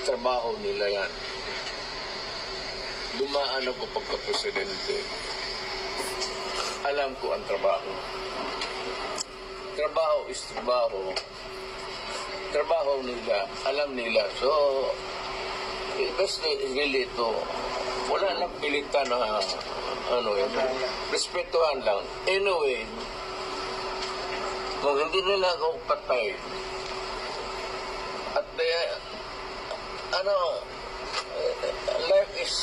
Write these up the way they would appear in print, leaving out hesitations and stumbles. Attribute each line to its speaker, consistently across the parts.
Speaker 1: Trabaho nila yan. Dumaan ako pagka-presidente. Alam ko ang trabaho. Trabaho is trabaho. Trabaho nila, alam nila. So, best really ito, wala lang pilitan na respetuhan lang. Anyway, kung hindi nila ako patay, at life is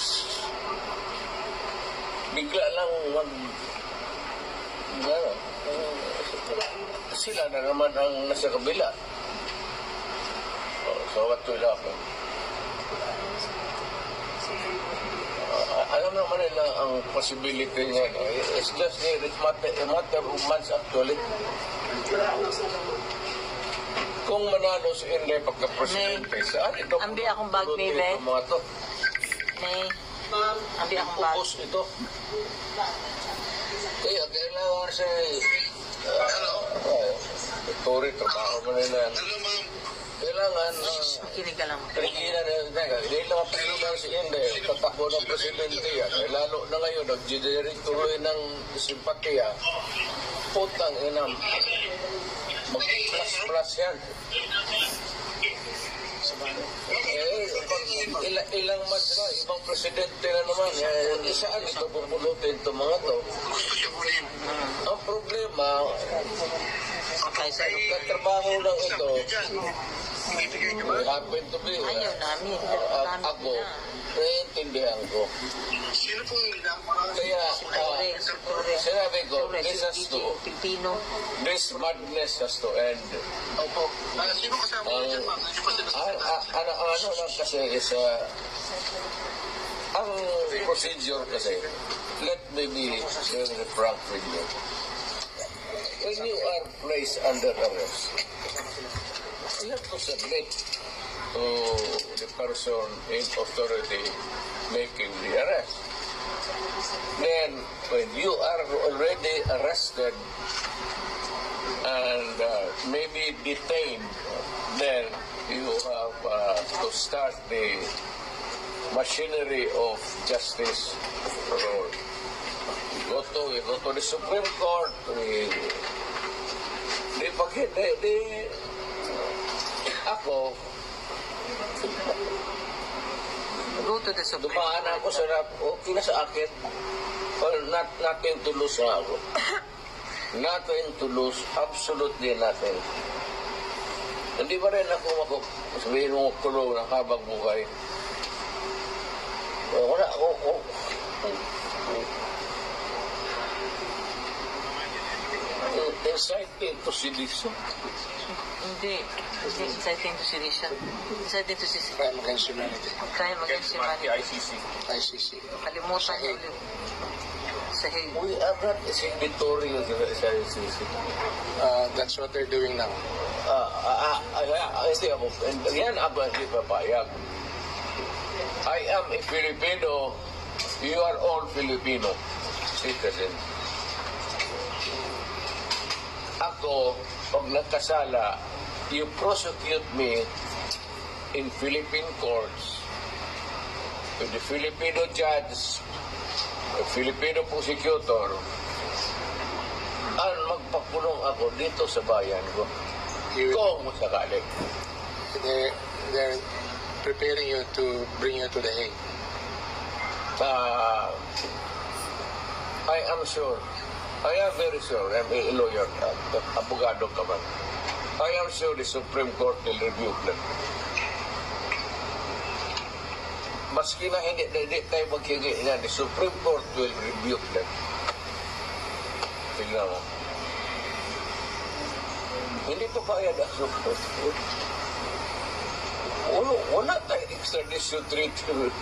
Speaker 1: bigla lang sila na naman ang nasa kabila. So what will happen? Alam naman nila ang possibility niya. It's just a matter of months actually. Kung manalo si Inday pagka-presidente, saan ito?
Speaker 2: Ambi akong bag, baby. May. Ambi akong bag.
Speaker 1: Upos ito. Kaya kailangan siya Tori, trabaho mo nila yan. Kailangan
Speaker 2: Kinig ka lang.
Speaker 1: Piliginan na dahil lang piliginan si Inday tatakbo ng presidente yan. Lalo na ngayon nag-generate tuloy ng simpatiya. Putang inam. Mag-plus yan. Ilang months na, ibang presidente na naman. Saan ito pupulutin itong mga to? Ang problema, katrabaho lang ito, happen to be.
Speaker 2: Ayaw namin.
Speaker 1: Ako, naiintindihan ko. Kaya, sinabi ko, this madness has to end.
Speaker 3: Opo. Sino kasama mo dyan, ma'am?
Speaker 1: Ano lang kasi is, ang procedure kasi, let me be very frank with you. When you are placed under arrest, you have to submit to the person in authority making the arrest. Then, when you are already arrested and maybe detained, then you have to start the machinery of justice role. Go to the Supreme Court. Ako,
Speaker 2: Go to the Supreme
Speaker 1: dumaan ako sa okay na sa akin. Well, nothing to lose na ako. Nothing to lose. Absolutely nothing. Hindi ba rin ako sabihin mo kulong ng habang buhay? Wala ako. Inciting to sedition.
Speaker 2: Hindi inciting to sedition. Inciting to sedition.
Speaker 3: Crime against humanity.
Speaker 2: Crime against humanity.
Speaker 3: ICC.
Speaker 2: Kalimutan ulit. Sa Hague.
Speaker 1: We are not signatory sa ICC.
Speaker 3: That's what they're doing now.
Speaker 1: Yan ako ang ipapayag. I am a Filipino. You are all Filipino citizens. Ako, pag nagkasala, you prosecute me in Philippine courts with the Filipino judge, the Filipino prosecutor, at magpakulong ako dito sa bayan ko. Kung sakali.
Speaker 3: They're preparing you to bring you to the Hague.
Speaker 1: I am sure. I am very sure. I'm a lawyer. Abogado ka man. I am sure the Supreme Court will rebuke them. Maski na hindi tayo maghingi na, the Supreme Court will rebuke them. Tignan mo. Hindi pa bayad ang Supreme Court. Wala tayo extradition treaty.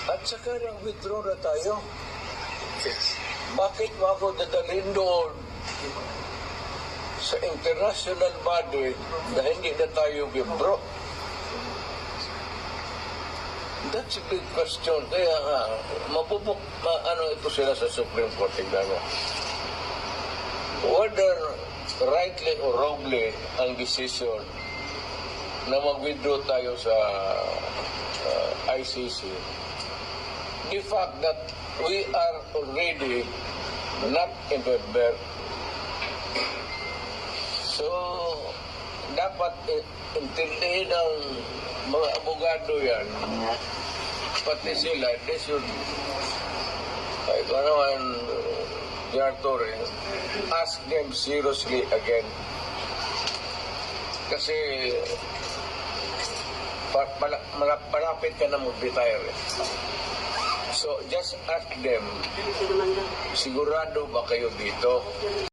Speaker 1: At saka nang withdraw na tayo.
Speaker 3: Yes.
Speaker 1: Bakit mo ako dadalhin doon sa international body na hindi na tayo bibro? That's a big question. Kaya nga, ito sila sa Supreme Court. Tignan mo. whether rightly or wrongly ang decision na mag-withdraw tayo sa ICC, the fact that we are already not a member. So, dapat intindihin ng mga abogado yan, pati sila, they should, kahit ano naman, Arturo, ask them seriously again. Kasi, malapit ka na mag-retire. So, just ask them, sigurado ba kayo dito?